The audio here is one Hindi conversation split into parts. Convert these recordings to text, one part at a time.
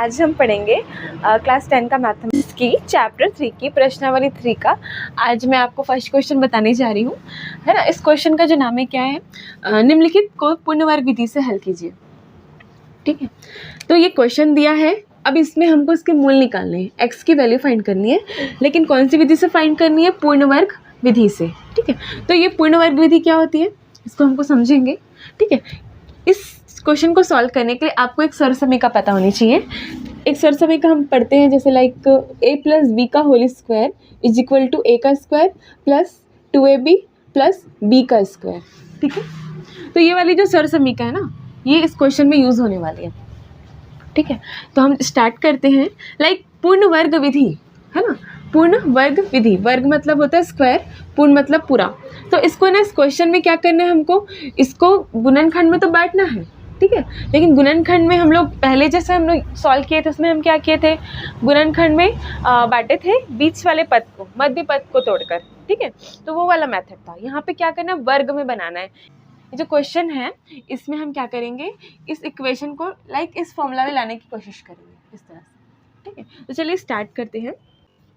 आज हम पढ़ेंगे क्लास 10 का मैथमेटिक्स की चैप्टर 3 की प्रश्नावली 3 का। आज मैं आपको फर्स्ट क्वेश्चन बताने जा रही हूँ, है ना। इस क्वेश्चन का जो नाम है क्या है, निम्नलिखित को पूर्ण वर्ग विधि से हल कीजिए। ठीक है, तो ये क्वेश्चन दिया है। अब इसमें हमको इसके मूल निकालने हैं, एक्स की वैल्यू फाइंड करनी है, लेकिन कौन सी विधि से फाइंड करनी है? पूर्ण वर्ग विधि से। ठीक है, तो ये पूर्ण वर्ग विधि क्या होती है इसको हमको समझेंगे। ठीक है, इस क्वेश्चन को सॉल्व करने के लिए आपको एक सरसमीका पता होनी चाहिए। एक सरसमीका हम पढ़ते हैं जैसे लाइक a प्लस बी का whole square is equal to a का square plus 2ab plus b का स्क्वायर। ठीक है, तो ये वाली जो सरसमीका है ना, ये इस क्वेश्चन में यूज़ होने वाली है। ठीक है, तो हम स्टार्ट करते हैं। लाइक पूर्ण वर्ग विधि है ना, पूर्ण वर्ग विधि, वर्ग मतलब होता है स्क्वायर, पूर्ण मतलब पूरा। तो इसको ना इस क्वेश्चन में क्या करना है, हमको इसको गुणनखंड में तो बांटना है। ठीक है, लेकिन गुणनखंड में हम लोग पहले जैसे हम लोग सॉल्व किए थे उसमें हम क्या किए थे, गुणनखंड में बांटे थे बीच वाले पद को, मध्य पद को तोड़कर। ठीक है, तो वो वाला मेथड था। यहाँ पे क्या करना है, वर्ग में बनाना है। ये जो क्वेश्चन है इसमें हम क्या करेंगे, इस इक्वेशन को लाइक इस फॉर्मूला में लाने की कोशिश करेंगे इस तरह से। ठीक है, तो चलिए स्टार्ट करते हैं।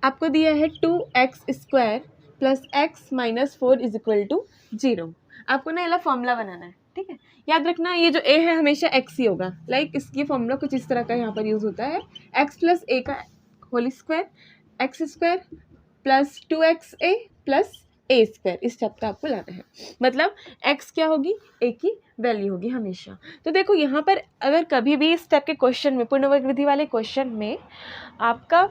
आपको दिया है 2x square plus X minus 4 is equal to 0। आपको ना ये फॉर्मूला बनाना है। ठीक है, याद रखना ये जो a है हमेशा x ही होगा। लाइक इसकी फॉर्मूला कुछ इस तरह का यहाँ पर यूज़ होता है, x प्लस a का whole square X square plus 2xa plus a square. इस स्टेप का आपको लाना है, मतलब x क्या होगी, a की वैल्यू होगी हमेशा। तो देखो यहाँ पर अगर कभी भी इस स्टेप के क्वेश्चन में, पूर्ण वर्ग विधि वाले क्वेश्चन में आपका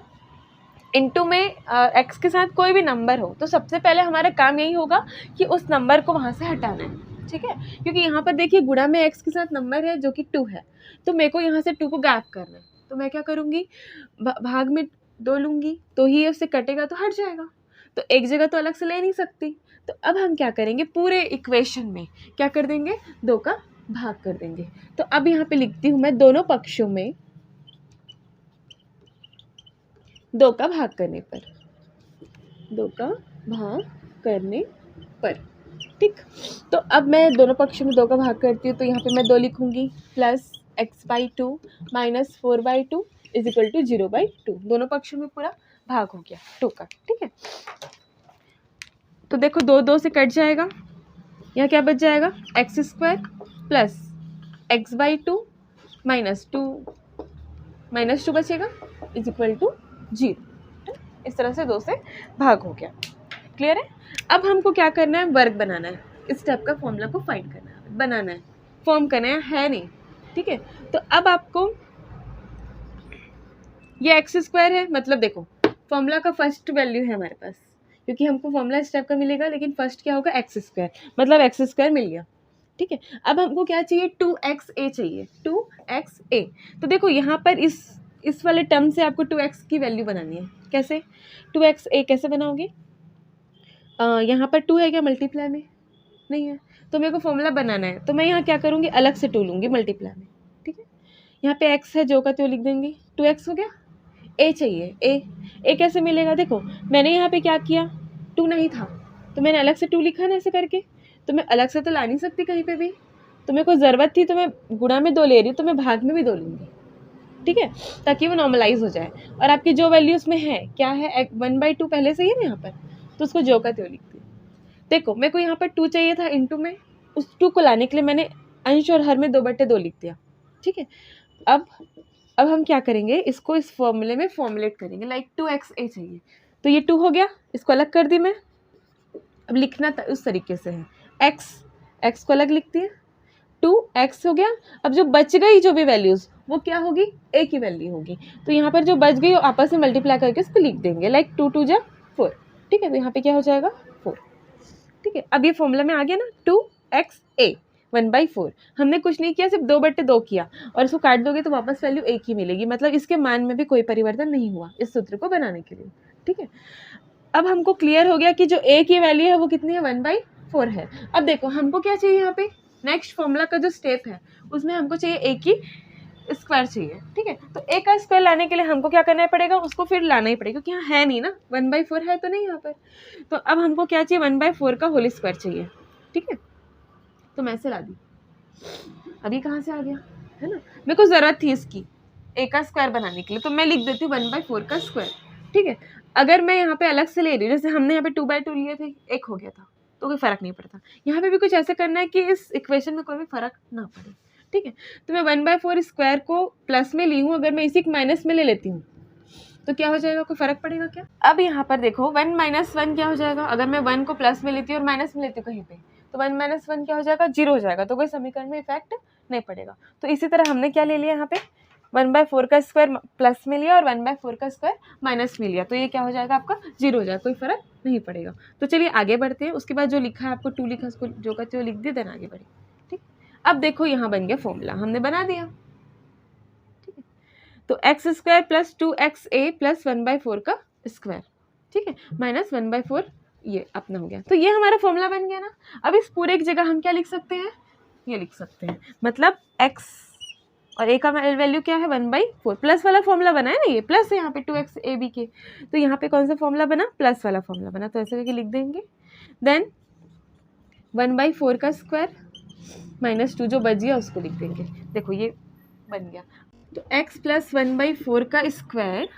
इनटू में x के साथ कोई भी नंबर हो, तो सबसे पहले हमारा काम यही होगा कि उस नंबर को वहाँ से हटाना है। ठीक है, क्योंकि यहाँ पर देखिए गुणा में x के साथ नंबर है जो कि 2 है, तो मेरे को यहाँ से 2 को गैप करना है। तो मैं क्या करूँगी, भाग में 2 लूँगी, तो ही उससे कटेगा तो हट जाएगा, तो एक जगह तो अलग से ले नहीं सकती। तो अब हम क्या करेंगे, पूरे इक्वेशन में क्या कर देंगे, 2 का भाग कर देंगे। तो अब यहाँ पे लिखती हूँ मैं, दोनों पक्षों में 2 का भाग करने पर, 2 का भाग करने पर। ठीक, तो अब मैं दोनों पक्षों में 2 का भाग करती हूँ, तो यहाँ पे मैं 2 लिखूँगी plus x/2 minus 4/2 is equal to 0/2। दोनों पक्षों में पूरा भाग हो गया 2 का। ठीक है, तो देखो 2 से कट जाएगा, यहाँ क्या बच जाएगा, x square plus x/2 minus 2 बचेगा इज इक्वल टू 0। इस तरह से 2 से भाग हो गया। क्लियर है? अब हमको क्या करना है, वर्ग बनाना है। इस स्टेप का फॉर्मूला को फाइंड करना है, बनाना है, फॉर्म करना है नहीं। ठीक है, तो अब आपको ये एक्स स्क्वायर है, मतलब देखो फॉर्मूला का फर्स्ट वैल्यू है हमारे पास, क्योंकि हमको फॉर्मूला इस स्टेप का मिलेगा, लेकिन फर्स्ट क्या होगा, एक्स स्क्वायर, मतलब एक्स स्क्वायर मिल गया। ठीक है, अब हमको क्या चाहिए, 2xa चाहिए, 2xa। तो देखो यहाँ पर इस वाले टर्म से आपको 2x की वैल्यू बनानी है। कैसे 2xa कैसे बनाओगे, यहाँ पर 2 है क्या मल्टीप्लाई में, नहीं है, तो मेरे को फॉर्मूला बनाना है। तो मैं यहाँ क्या करूँगी, अलग से 2 लूँगी मल्टीप्लाई में। ठीक है, यहाँ पे x है जो का त्यो लिख देंगे, 2x हो गया। a चाहिए, a कैसे मिलेगा, देखो मैंने यहाँ पे क्या किया, 2 नहीं था तो मैंने अलग से 2 लिखा ना ऐसे करके, तो मैं अलग से तो ला नहीं सकती कहीं पे भी, तो मेरे को ज़रूरत थी तो मैं गुणा में 2 ले रही हूँ, तो मैं भाग में भी 2 लूँगी। ठीक है, ताकि वो नॉर्मलाइज हो जाए, और आपकी जो वैल्यू उसमें है क्या है, 1/2 पहले से ही है ना यहाँ पर, तो उसको जो का त्यो लिखती हूँ। देखो मेरे को यहाँ पर 2 चाहिए था, इंटू में उस 2 को लाने के लिए मैंने अंश और हर में 2/2 लिख दिया। ठीक है, अब हम क्या करेंगे, इसको इस फॉर्मूले में फॉर्मुलेट करेंगे। लाइक 2xa चाहिए, तो ये 2 हो गया, इसको अलग कर दी मैं। अब लिखना उस तरीके से है, x को अलग लिखती है, 2x हो गया। अब जो बच गई जो भी वैल्यूज़ वो क्या होगी, a की वैल्यू होगी, तो यहाँ पर जो बच गई वो आपस में मल्टीप्लाई करके उसको लिख देंगे। लाइक 2 2 जा 4। ठीक है, तो यहाँ पे क्या हो जाएगा, 4। ठीक है, अब ये फॉर्मूला में आ गया ना, 2xa 1/4। हमने कुछ नहीं किया, सिर्फ 2/2 किया, और इसको काट दोगे तो वापस वैल्यू 1 ही मिलेगी, मतलब इसके मान में भी कोई परिवर्तन नहीं हुआ इस सूत्र को बनाने के लिए। ठीक है, अब हमको क्लियर हो गया कि जो a की वैल्यू है वो कितनी है, 1/4 है। अब देखो हमको क्या चाहिए, यहाँ पे नेक्स्ट फॉर्मूला का जो स्टेप है उसमें हमको चाहिए a की स्क्वायर चाहिए। ठीक है, तो a का स्क्वायर लाने के लिए हमको क्या करना पड़ेगा, उसको फिर लाना ही पड़ेगा, क्योंकि यहाँ है नहीं ना, 1/4 है तो नहीं यहाँ पर। तो अब हमको क्या चाहिए, 1/4 का होल स्क्वायर चाहिए। ठीक है, तो मैं से ला दी, अभी कहाँ से आ गया, है ना, मेरे को ज़रूरत थी इसकी, ए का स्क्वायर बनाने के लिए, तो मैं लिख देती हूँ 1/4 का स्क्वायर, ठीक है। अगर मैं यहाँ पे अलग से ले रही हूँ, जैसे हमने यहाँ पे 2/2 लिए थे, एक हो गया था, तो कोई फर्क नहीं पड़ता। यहाँ पे भी कुछ ऐसे करना है कि इस इक्वेशन में कोई भी फर्क ना पड़े, ठीक है। तो मैं 1/4 स्क्वायर को प्लस में ली हूँ, अगर मैं इसी माइनस में ले लेती हूँ तो क्या हो जाएगा, कोई फर्क पड़ेगा क्या? अब यहाँ पर देखो 1 - 1 क्या हो जाएगा, अगर मैं 1 को प्लस में लेती हूँ और माइनस में लेती हूँ कहीं पे, तो 1 - 1 क्या हो जाएगा, 0 हो जाएगा, तो कोई समीकरण में इफेक्ट नहीं पड़ेगा। तो इसी तरह हमने क्या ले लिया यहाँ पे, 1/4 का स्क्वायर प्लस में लिया और 1/4 का स्क्वायर माइनस में लिया, तो ये क्या हो जाएगा आपका 0 हो जाएगा, कोई फर्क नहीं पड़ेगा। तो चलिए आगे बढ़ते हैं। उसके बाद जो लिखा है आपको 2 लिखा, उसको जो का जो लिख दिया, देन आगे बढ़े, ठीक। अब देखो यहाँ बन गया फॉर्मूला, हमने बना दिया, ठीक है। तो x² प्लस 2xa प्लस 1/4 का स्क्वायर, ठीक है, माइनस 1/4 ये अपना हो गया। तो ये हमारा फॉर्मूला बन गया ना। अब इस पूरे की जगह हम क्या लिख सकते हैं, ये लिख सकते हैं, मतलब x और a का वैल्यू क्या है 1/4, प्लस वाला फॉर्मूला बना है ना, ये प्लस है यहाँ पे 2xab के, तो यहाँ पे कौन सा फॉर्मूला बना, प्लस वाला फॉर्मूला बना, तो ऐसे करके लिख देंगे। देन 1/4 का स्क्वायर माइनस 2 जो बच गया उसको लिख देंगे, देखो ये बन गया। तो x प्लस 1/4 का स्क्वायर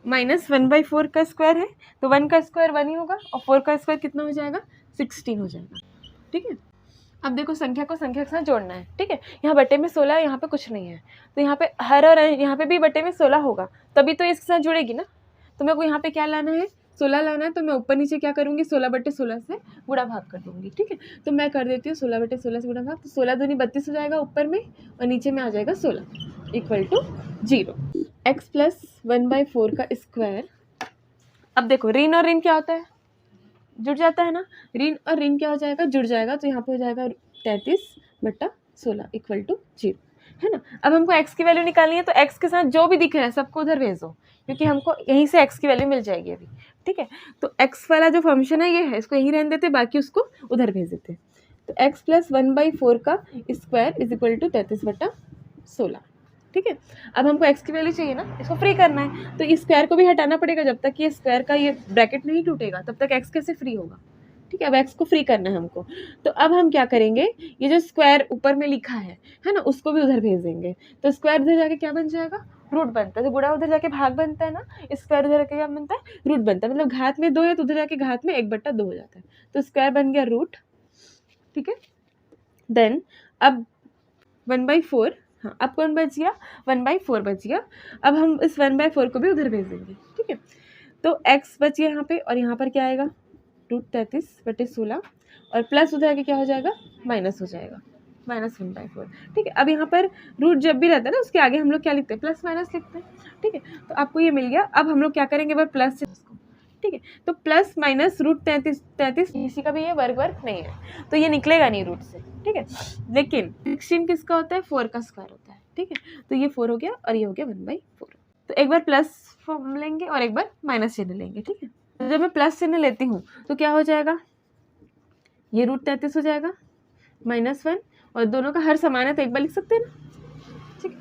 माइनस 1/4 का स्क्वायर है, तो 1 का स्क्वायर 1 ही होगा और 4 का स्क्वायर कितना हो जाएगा, 16 हो जाएगा, ठीक है। अब देखो संख्या को संख्या के साथ जोड़ना है, ठीक है। यहाँ बटे में 16 है, यहाँ पे कुछ नहीं है, तो यहाँ पे हर और यहाँ पे भी बटे में 16 होगा, तभी तो इसके साथ जुड़ेगी ना। तो मेरे को यहाँ पे क्या लाना है, 16 लाना है, तो मैं ऊपर नीचे क्या करूँगी, 16/16 से गुणा भाग कर दूँगी, ठीक है। तो मैं कर देती हूँ 16/16 से गुणा भाग, तो 16 दूनी 32 हो जाएगा ऊपर में और नीचे में आ जाएगा 16 इक्वल टू 0। x प्लस 1/4 का स्क्वायर, अब देखो ऋण और ऋण क्या होता है, जुड़ जाता है ना, ऋण और ऋण क्या हो जाएगा, जुड़ जाएगा, तो यहाँ पे हो जाएगा 33/16 इक्वल टू 0, है ना। अब हमको x की वैल्यू निकालनी है, तो x के साथ जो भी दिख रहा है सबको उधर भेजो, क्योंकि हमको यहीं से x की वैल्यू मिल जाएगी अभी, ठीक है। तो x वाला जो फंक्शन है ये है, इसको यहीं रहने देते, बाकी उसको उधर भेज देते। तो x प्लस 1/4 का स्क्वायर इज इक्वल टू 33/16, ठीक है। अब हमको x की वैल्यू चाहिए ना, इसको फ्री करना है, तो इस स्क्वायर को भी हटाना पड़ेगा, जब तक ये स्क्वायर का ये ब्रैकेट नहीं टूटेगा तब तक x कैसे फ्री होगा, ठीक है। अब x को फ्री करना है हमको, तो अब हम क्या करेंगे, ये जो स्क्वायर ऊपर में लिखा है ना, उसको भी उधर भेज देंगे, तो स्क्वायर उधर जाके क्या बन जाएगा, रूट बनता है। तो गुणा उधर जाके भाग बनता है ना, स्क्वायर उधर जाके क्या बनता है, रूट बनता है, मतलब घात में 2 है तो उधर जाके घात में 1/2 हो जाता है, तो स्क्वायर बन गया रूट, ठीक है। देन अब 1/4, हाँ अब कौन बच गया, 1/4 बच गया। अब हम इस 1/4 को भी उधर भेज देंगे, ठीक है। तो x बच गया यहाँ पे, और यहाँ पर क्या आएगा, रूट 33/16 और प्लस उधर आके क्या हो जाएगा, माइनस हो जाएगा, माइनस 1/4, ठीक है। अब यहाँ पर रूट जब भी रहता है ना, उसके आगे हम लोग क्या लिखते हैं, प्लस माइनस लिखते हैं, ठीक है। तो आपको ये मिल गया। अब हम लोग क्या करेंगे, बार प्लस, ठीक है। तो प्लस माइनस रूट 33 इसी का भी ये वर्ग नहीं है, तो ये निकलेगा नहीं रूट से, ठीक है। लेकिन 16 किसका होता है, 4 का स्क्वायर होता है, ठीक है। तो ये 4 हो गया और ये हो गया 1/4। तो एक बार प्लस फॉर्म लेंगे और एक बार माइनस चिन्ह लेंगे, ठीक है। तो जब मैं प्लस चिन्ह लेती हूँ तो क्या हो जाएगा, ये रूट 33 हो जाएगा, -1, और दोनों का हर समान है तो एक बार लिख सकते हैं ना, ठीक है।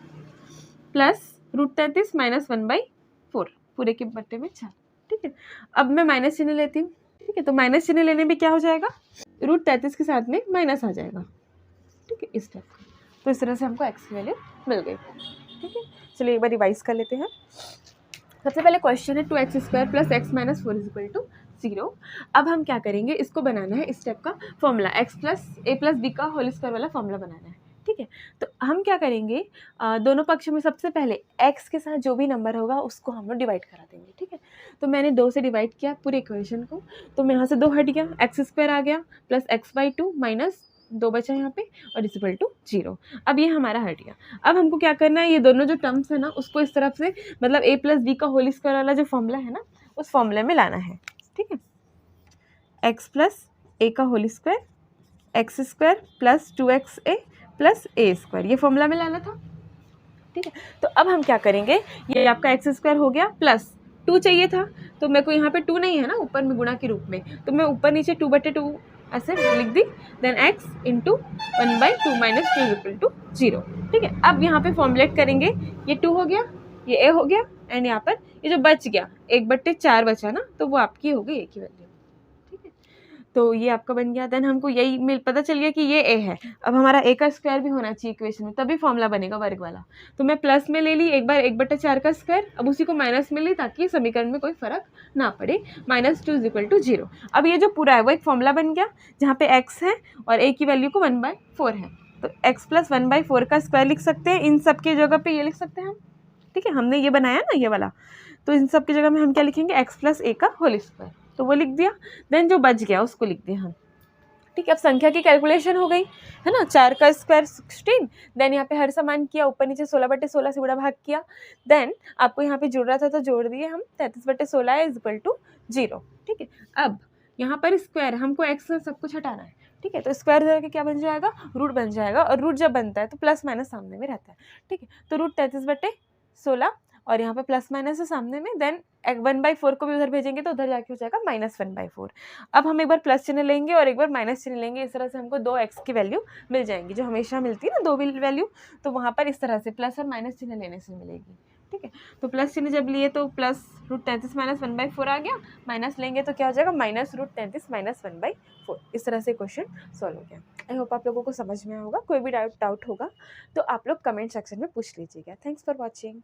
प्लस रूट 33 माइनस 1/4 पूरे के बट्टे में 4, ठीक है। अब मैं माइनस चिन्ह लेती हूँ, ठीक है। तो माइनस चिन्ह लेने में क्या हो जाएगा, रूट 33 के साथ में माइनस आ जाएगा, ठीक है, इस टाइप का। तो इस तरह से हमको x की वैल्यू मिल गई, ठीक है। चलिए एक बार रिवाइज कर लेते हैं। सबसे पहले क्वेश्चन है 2x² plus x minus 4 is equal to 0। अब हम क्या करेंगे, इसको बनाना है इस टाइप का formula, x plus a plus b का होल स्क्वायर वाला फॉर्मूला बनाना है, ठीक है। तो हम क्या करेंगे, दोनों पक्ष में सबसे पहले x के साथ जो भी नंबर होगा उसको हम लोग डिवाइड करा देंगे, ठीक है। तो मैंने 2 से डिवाइड किया पूरे इक्वेशन को, तो मैं यहाँ से 2 हट गया, x² आ गया प्लस x/2 माइनस 2 बचा यहाँ पे और इज इक्वल टू 0। अब ये हमारा हट गया। अब हमको क्या करना है, ये दोनों जो टर्म्स है ना उसको इस तरफ से, मतलब a प्लस b का होल स्क्वायर वाला जो फॉर्मूला है ना उस फॉर्मूले में लाना है, ठीक है। x प्लस a का whole square x² plus 2xa plus a² ये फॉर्मूला में लाना था, ठीक है। तो अब हम क्या करेंगे, ये आपका x² हो गया प्लस 2 चाहिए था, तो मेरे को यहाँ पे 2 नहीं है ना ऊपर में गुणा के रूप में, तो मैं ऊपर नीचे 2/2 ऐसे लिख दी, then x into 1/2 minus 2 equal to 0, ठीक है। अब यहाँ पे फॉर्मुलेट करेंगे, ये 2 हो गया, ये a हो गया, एंड यहाँ पर ये जो बच गया 1/4 बचा ना, तो वो आपकी हो गई a की वैल्यू, ठीक है। तो ये आपका बन गया। देन हमको यही मिल पता चल गया कि ये ए है। अब हमारा ए का स्क्वायर भी होना चाहिए इक्वेशन में, तभी फॉर्मूला बनेगा वर्ग वाला। तो मैं प्लस में ले ली एक बार 1/4 का स्क्वायर, अब उसी को माइनस में ली ताकि समीकरण में कोई फर्क ना पड़े। -2 = 0। अब ये जो पूरा है वो एक फॉर्मूला बन गया जहाँ पे x है और a की वैल्यू को 1/4 है। तो x + 1/4 का स्क्वायर लिख सकते हैं, इन सब की जगह पे ये लिख सकते हैं हम। ठीक है, हमने ये बनाया ना ये वाला, तो इन सब की जगह में हम क्या लिखेंगे, x + a का होल स्क्वायर। तो वो लिख दिया। देन जो बच गया उसको लिख दिया हम। ठीक है, अब संख्या की कैलकुलेशन हो गई है ना। 4 का स्क्वायर 16। देन यहाँ पे हर समान किया, ऊपर नीचे 16/16 से गुणा भाग किया। देन आपको यहाँ पे जोड़ रहा था तो जोड़ दिए हम, 33/16 = 0। ठीक है, अब यहाँ पर स्क्वायर हमको x में सब कुछ हटाना है। ठीक है, तो स्क्वायर इधर के क्या बन जाएगा, रूट बन जाएगा। और रूट जब बनता है तो प्लस माइनस सामने में रहता है। ठीक है, तो रूट 33/16 और यहाँ पे प्लस माइनस है सामने में। देन 1/4 को भी उधर भेजेंगे तो उधर जाके हो जाएगा -1/4। अब हम एक बार प्लस चिन्ह लेंगे और एक बार माइनस चिन्ह लेंगे। इस तरह से हमको 2x की वैल्यू मिल जाएंगी, जो हमेशा मिलती है ना 2 वैल्यू। तो वहाँ पर इस तरह से प्लस और माइनस चिन्ह लेने से मिलेगी। ठीक है, तो प्लस चिन्ह जब लिए तो प्लस √33 - 1/4 आ गया। माइनस लेंगे तो क्या हो जाएगा, -√33 - 1/4। इस तरह से क्वेश्चन सॉल्व हो गया। आई होप आप लोगों को समझ में आया होगा। कोई भी डाउट होगा तो आप लोग कमेंट सेक्शन में पूछ लीजिएगा। Thanks for watching.